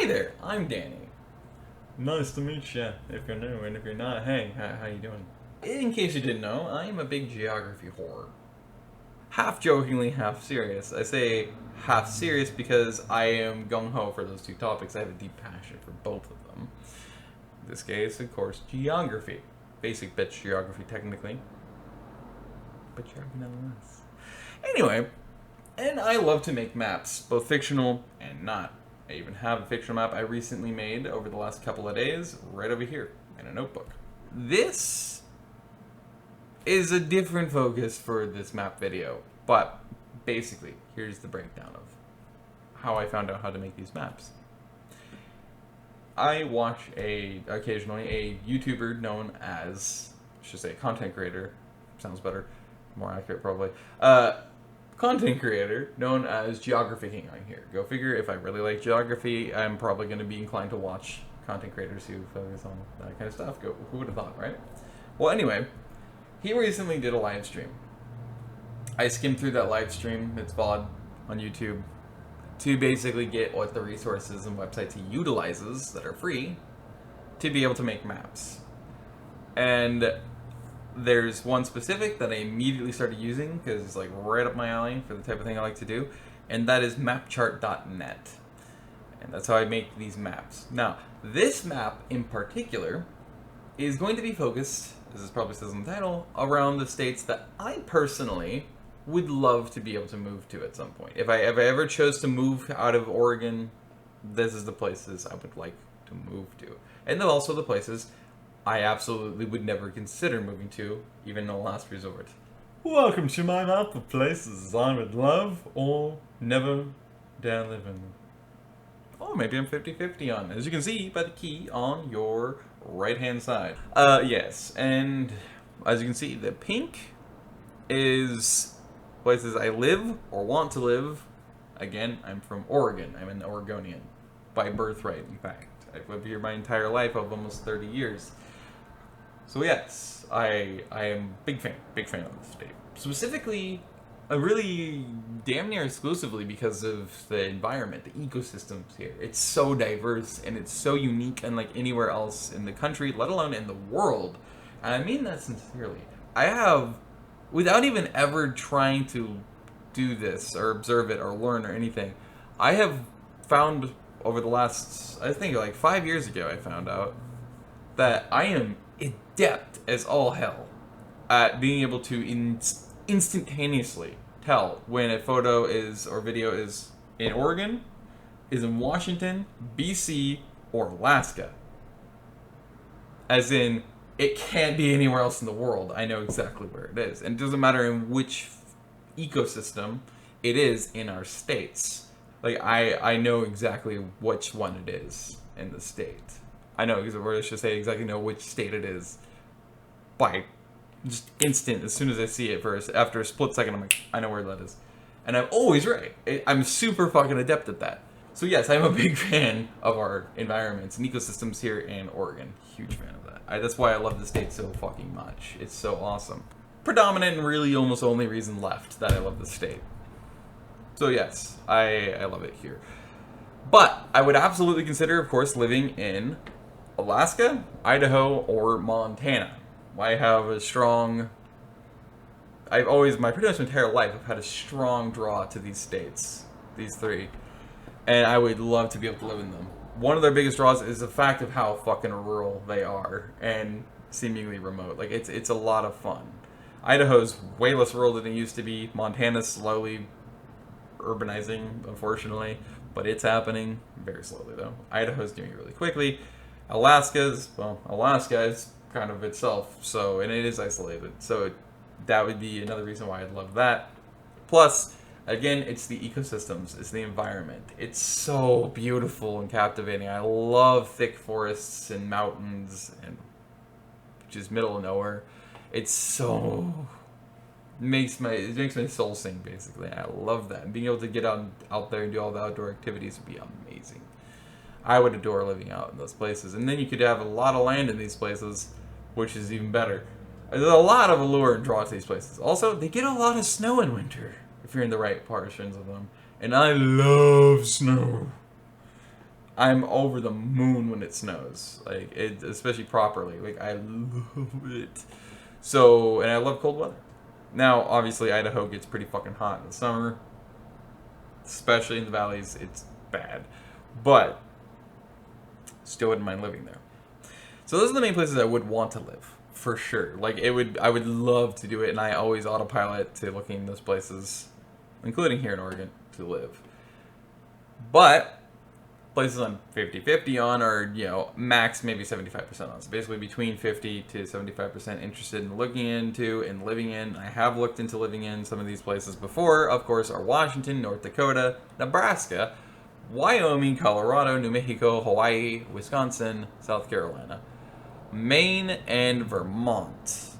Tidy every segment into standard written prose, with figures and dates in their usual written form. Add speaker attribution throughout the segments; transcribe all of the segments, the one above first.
Speaker 1: Hey there, I'm Danny. Nice to meet you, if you're new, and if you're not, hey, how you doing? In case you didn't know, I am a big geography whore. Half jokingly, half serious. I say half serious because I am gung-ho for those two topics. I have a deep passion for both of them. In this case, of course, geography. Basic bitch geography, technically. But geography nonetheless. Anyway, and I love to make maps, both fictional and not. I even have a fictional map I recently made over the last couple of days, right over here, in a notebook. This is a different focus for this map video, but basically, here's the breakdown of how I found out how to make these maps. I watch occasionally a YouTuber known as, I should say, content creator, sounds better, more accurate probably, content creator known as Geography King on here. Go figure, if I really like geography, I'm probably going to be inclined to watch content creators who focus on that kind of stuff. Who would have thought, right? Well, anyway, he recently did a live stream. I skimmed through that live stream, it's VOD on YouTube, to basically get what the resources and websites he utilizes that are free to be able to make maps. And there's one specific that I immediately started using because it's like right up my alley for the type of thing I like to do, and that is mapchart.net. And that's how I make these maps. Now, this map in particular is going to be focused, as it probably says in the title, around the states that I personally would love to be able to move to at some point. If I ever chose to move out of Oregon, this is the places I would like to move to. And then also the places I absolutely would never consider moving to, even in the last resort. Welcome to my map of places I would love or never dare live in. Oh, maybe I'm 50-50 on, as you can see by the key on your right-hand side. Yes, and as you can see, the pink is places I live or want to live. Again, I'm from Oregon. I'm an Oregonian by birthright, in fact. I've lived here my entire life of almost 30 years. So yes, I am big fan of the state. Specifically, really damn near exclusively because of the environment, the ecosystems here. It's so diverse and it's so unique, unlike anywhere else in the country, let alone in the world. And I mean that sincerely. I have, without even ever trying to do this or observe it or learn or anything, I have found over the last, I think like 5 years ago, I found out that I am adept as all hell at being able to instantaneously tell when a photo is or video is in Oregon, is in Washington, BC, or Alaska. As in, it can't be anywhere else in the world. I know exactly where it is. And it doesn't matter in which ecosystem it is in our states. Like, I know exactly which one it is in the state. I know, or I should say exactly know which state it is by just instant, as soon as I see it first. After a split second, I'm like, I know where that is. And I'm always right. I'm super fucking adept at that. So yes, I'm a big fan of our environments and ecosystems here in Oregon. Huge fan of that. That's why I love the state so fucking much. It's so awesome. Predominant and really almost only reason left that I love the state. So yes, I love it here. But I would absolutely consider, of course, living in Alaska, Idaho, or Montana. I have a strong... I've always, pretty much my entire life, I've had a strong draw to these states. These three. And I would love to be able to live in them. One of their biggest draws is the fact of how fucking rural they are. And seemingly remote. Like, it's a lot of fun. Idaho's way less rural than it used to be. Montana's slowly urbanizing, unfortunately. But it's happening very slowly, though. Idaho's doing it really quickly. Alaska is kind of itself, so, and it is isolated, so that would be another reason why I'd love that. Plus, again, it's the ecosystems, it's the environment. It's so beautiful and captivating. I love thick forests and mountains, and which is middle of nowhere. It's so... it makes my soul sing, basically. I love that. And being able to get out there and do all the outdoor activities would be amazing. I would adore living out in those places. And then you could have a lot of land in these places, which is even better. There's a lot of allure and draw to these places. Also, they get a lot of snow in winter, if you're in the right portions of them. And I love snow. I'm over the moon when it snows. Like, it, especially properly. Like, I love it. So, and I love cold weather. Now, obviously, Idaho gets pretty fucking hot in the summer. Especially in the valleys, it's bad. But, still wouldn't mind living there. So those are the main places I would want to live. For sure. Like, I would love to do it, and I always autopilot to looking in those places, including here in Oregon, to live. But places I'm 50-50 on are, max maybe 75% on. So basically between 50 to 75% interested in looking into and living in. I have looked into living in some of these places before. Of course, are Washington, North Dakota, Nebraska, Wyoming, Colorado, New Mexico, Hawaii, Wisconsin, South Carolina, Maine, and Vermont.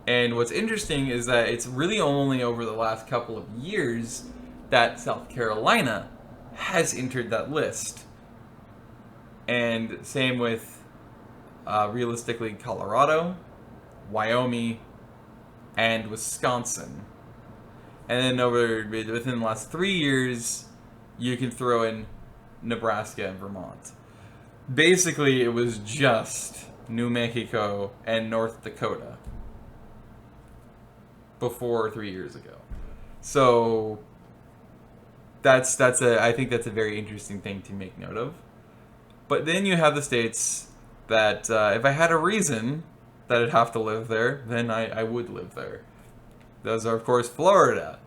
Speaker 1: And what's interesting is that it's really only over the last couple of years that South Carolina has entered that list. And same with, realistically, Colorado, Wyoming, and Wisconsin. And then within the last 3 years, you can throw in Nebraska and Vermont. Basically, it was just New Mexico and North Dakota before 3 years ago. So I think that's a very interesting thing to make note of. But then you have the states that if I had a reason that I'd have to live there, then I would live there. Those are, of course, Florida,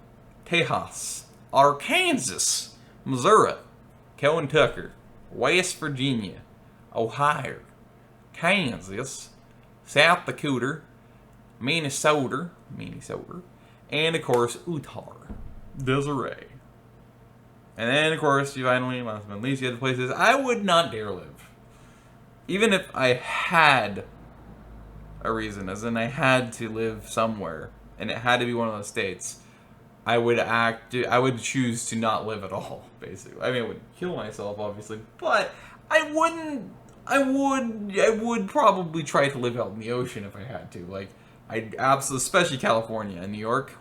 Speaker 1: Texas, Arkansas, Missouri, Kentucky, West Virginia, Ohio, Kansas, South Dakota, Minnesota, and, of course, Utah, Desiree. And then, of course, you finally, last but not least, you have the places I would not dare live. Even if I had a reason, as in I had to live somewhere, and it had to be one of those states, I would choose to not live at all, basically. I mean, I would kill myself, obviously, but I would probably try to live out in the ocean if I had to. Like, especially California and New York.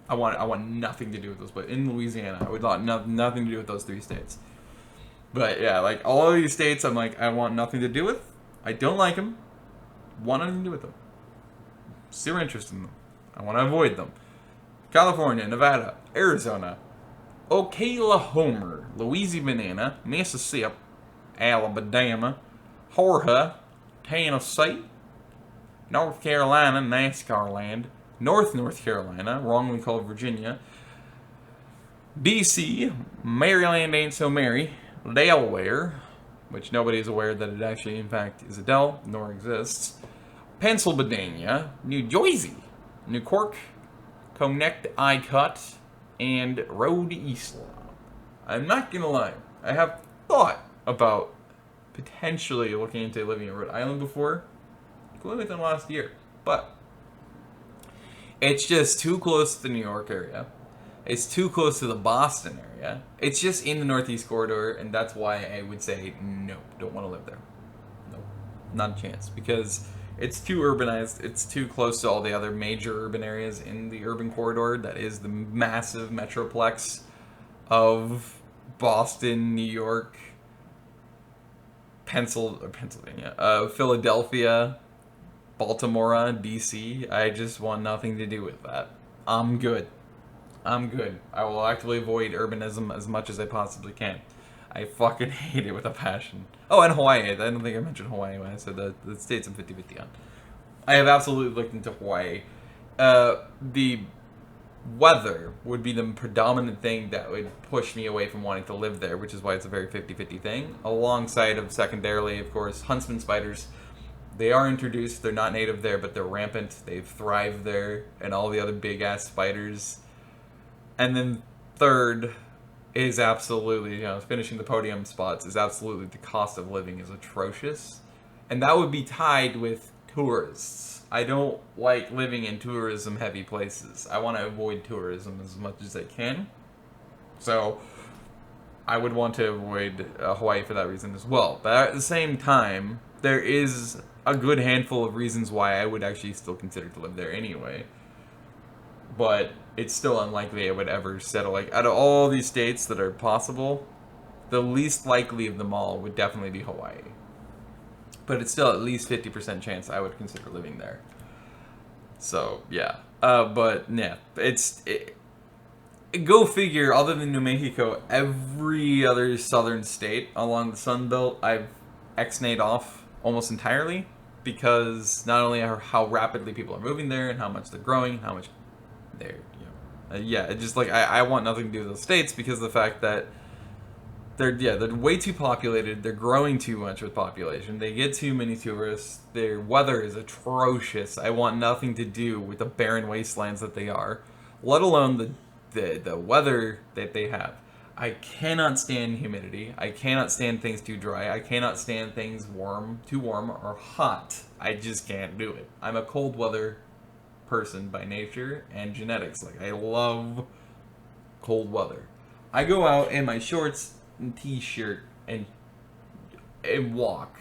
Speaker 1: I want nothing to do with those places. In Louisiana, I would want nothing to do with those 3 states. But yeah, like all of these states, I'm like, I want nothing to do with. I don't like them. Want nothing to do with them. Zero interest in them. I want to avoid them. California, Nevada, Arizona, Oklahoma, Louisiana, Mississippi, Alabama, Georgia, Tennessee, North Carolina, NASCAR land, North Carolina, wrongly called Virginia, D.C., Maryland ain't so merry, Delaware, which nobody is aware that it actually, in fact, is a Del, nor exists, Pennsylvania, New Jersey, New York, Connecticut, and Rhode Island. I'm not gonna lie, I have thought about potentially looking into living in Rhode Island before, including within the last year, but it's just too close to the New York area. It's too close to the Boston area. It's just in the Northeast Corridor, and that's why I would say no, don't want to live there. No, not a chance, because it's too urbanized. It's too close to all the other major urban areas in the urban corridor that is the massive metroplex of Boston, New York, Pennsylvania, Philadelphia, Baltimore, D.C. I just want nothing to do with that. I'm good. I will actively avoid urbanism as much as I possibly can. I fucking hate it with a passion. Oh, and Hawaii. I don't think I mentioned Hawaii when I said the states I'm 50-50 on. I have absolutely looked into Hawaii. The weather would be the predominant thing that would push me away from wanting to live there, which is why it's a very 50-50 thing. Alongside of, secondarily, of course, huntsman spiders. They are introduced. They're not native there, but they're rampant. They've thrived there, and all the other big-ass spiders. And then third is absolutely, finishing the podium spots is absolutely the cost of living is atrocious. And that would be tied with tourists. I don't like living in tourism-heavy places. I want to avoid tourism as much as I can. So I would want to avoid Hawaii for that reason as well. But at the same time, there is a good handful of reasons why I would actually still consider to live there anyway. But it's still unlikely I would ever settle. Like, out of all these states that are possible, The least likely of them all would definitely be Hawaii. But it's still at least 50% chance I would consider living there. So, yeah. But, yeah. Go figure, other than New Mexico, every other southern state along the Sun Belt, I've ex-nayed off almost entirely. Because not only how rapidly people are moving there and how much they're growing, how much they're, it's just like, I want nothing to do with those states because of the fact that they're way too populated. They're growing too much with population. They get too many tourists. Their weather is atrocious. I want nothing to do with the barren wastelands that they are, let alone the weather that they have. I cannot stand humidity. I cannot stand things too dry. I cannot stand things too warm or hot. I just can't do it. I'm a cold weather person by nature and genetics. Like, I love cold weather. I go out in my shorts and t-shirt and walk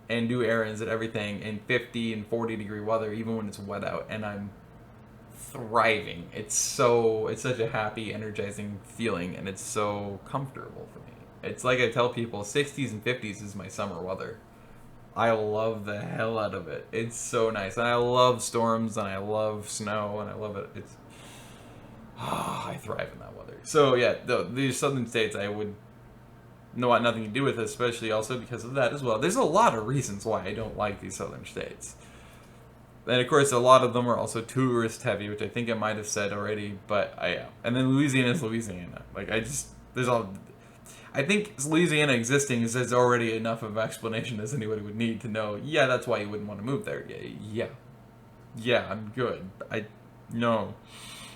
Speaker 1: and do errands and everything in 50 and 40 degree weather, even when it's wet out, and I'm thriving. It's such a happy, energizing feeling, and it's so comfortable for me. It's like I tell people, 60s and 50s is my summer weather. I love the hell out of it. It's so nice, and I love storms, and I love snow, and I love it. I thrive in that weather. So yeah, these southern states I would want nothing to do with, especially also because of that as well. There's a lot of reasons why I don't like these southern states. And of course, a lot of them are also tourist heavy, which I think I might have said already, but and then Louisiana is Louisiana. Like, I think Louisiana existing is already enough of an explanation as anybody would need to know, yeah, that's why you wouldn't want to move there. Yeah, I'm good. No.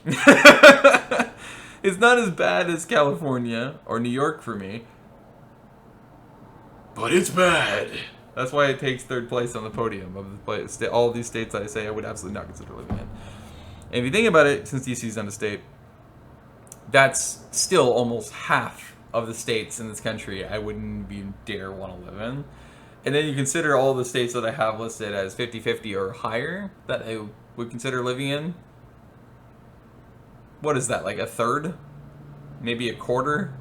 Speaker 1: It's not as bad as California or New York for me, but it's bad. That's why it takes third place on the podium of the place. All of these states I say I would absolutely not consider living in. And if you think about it, since DC's not a state, that's still almost half of the states in this country I wouldn't dare want to live in. And then you consider all the states that I have listed as 50-50 or higher that I would consider living in. What is that, like a third? Maybe a quarter?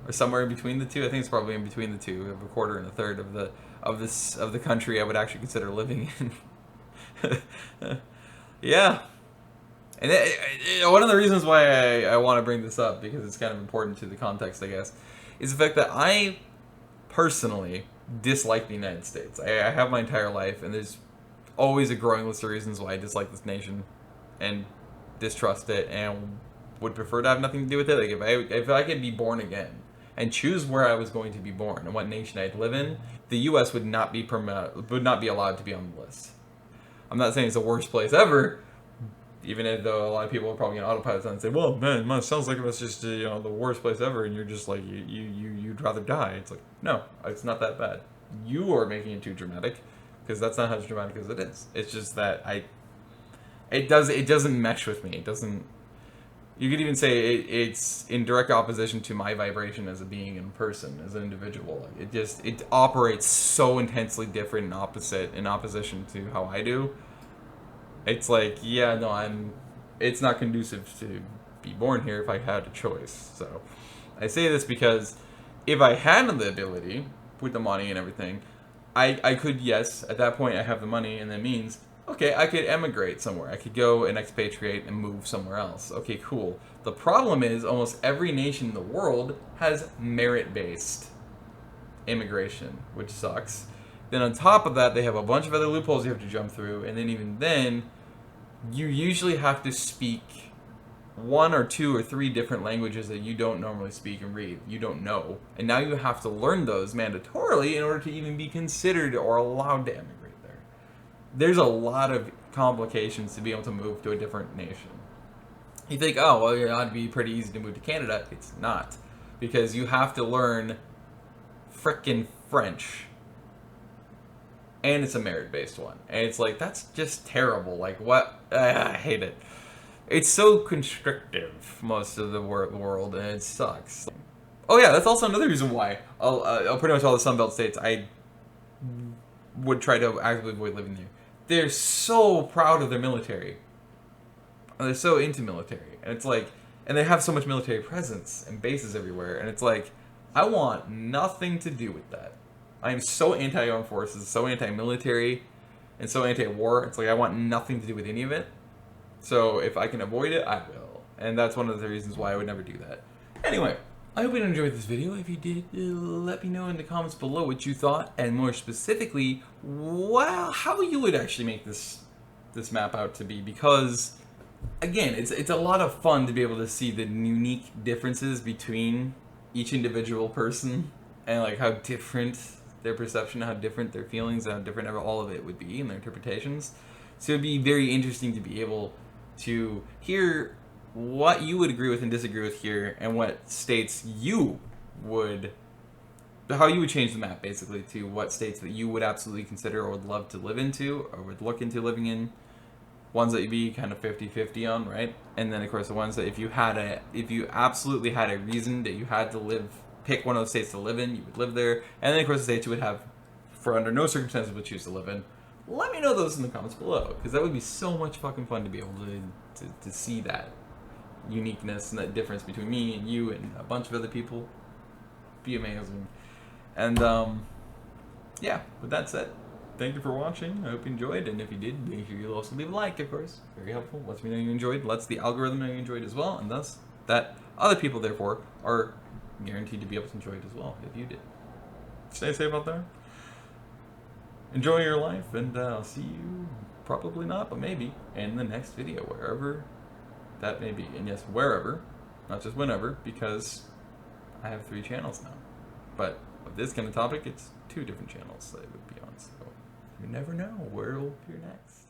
Speaker 1: Or somewhere in between the two? I think it's probably in between the two, of a quarter and a third of the country I would actually consider living in. Yeah. And one of the reasons why I want to bring this up, because it's kind of important to the context, I guess, is the fact that I personally dislike the United States. I have my entire life, and there's always a growing list of reasons why I dislike this nation and distrust it and would prefer to have nothing to do with it. Like, if I could be born again and choose where I was going to be born and what nation I'd live in, the U.S. would not be allowed to be on the list. I'm not saying it's the worst place ever, even though a lot of people are probably going to autopilot and say, well, man, it sounds like it's just the worst place ever, and you're just like, you'd rather die. It's like, no, it's not that bad. You are making it too dramatic, because that's not as dramatic as it is. It's just that it doesn't mesh with me. It doesn't. You could even say it's in direct opposition to my vibration as a being in person, as an individual. It operates so intensely different and in opposition to how I do. It's like, yeah, no, it's not conducive to be born here if I had a choice. So I say this because if I had the ability, with the money and everything, I could, yes, at that point I have the money and the means, okay, I could emigrate somewhere. I could go and expatriate and move somewhere else. Okay, cool. The problem is almost every nation in the world has merit-based immigration, which sucks. Then on top of that, they have a bunch of other loopholes you have to jump through, and then even then, you usually have to speak 1 or 2 or 3 different languages that you don't normally speak and read. You don't know. And now you have to learn those mandatorily in order to even be considered or allowed to emigrate there. There's a lot of complications to be able to move to a different nation. You think, oh, well, it ought to be pretty easy to move to Canada. It's not. Because you have to learn frickin' French. And it's a merit-based one. And it's like, that's just terrible. Like, what? I hate it. It's so constrictive, most of the world, and it sucks. Oh yeah, that's also another reason why I'll pretty much all the Sunbelt states, I would try to actively avoid living there. They're so proud of their military. They're so into military. And it's like, and they have so much military presence and bases everywhere. And it's like, I want nothing to do with that. I am so anti-armed forces, so anti-military, and so anti-war. It's like I want nothing to do with any of it. So if I can avoid it, I will. And that's one of the reasons why I would never do that. Anyway, I hope you enjoyed this video. If you did, let me know in the comments below what you thought, and more specifically, how you would actually make this map out to be. Because, again, it's a lot of fun to be able to see the unique differences between each individual person, and like how different their perception, how different their feelings, how different all of it would be in their interpretations. So it'd be very interesting to be able to hear what you would agree with and disagree with here, and what states you would, how you would change the map basically to what states that you would absolutely consider or would love to live into or would look into living in. Ones that you'd be kind of 50-50 on, right? And then of course the ones that if you absolutely had a reason that you had to pick one of those states to live in, you would live there. And then of course the states you would have, for under no circumstances would choose to live in. Let me know those in the comments below, because that would be so much fucking fun to be able to see that uniqueness and that difference between me and you and a bunch of other people. Be amazing. And yeah, with that said, thank you for watching. I hope you enjoyed, and if you did, make sure you also leave a like, of course. Very helpful. Lets me know you enjoyed. Lets the algorithm know you enjoyed as well, and thus that other people, therefore, are guaranteed to be able to enjoy it as well if you did. Stay safe out there. Enjoy your life, and I'll see you, probably not, but maybe, in the next video, wherever that may be. And yes, wherever, not just whenever, because I have 3 channels now. But with this kind of topic, it's 2 different channels that I would be on, so you never know where it'll appear next.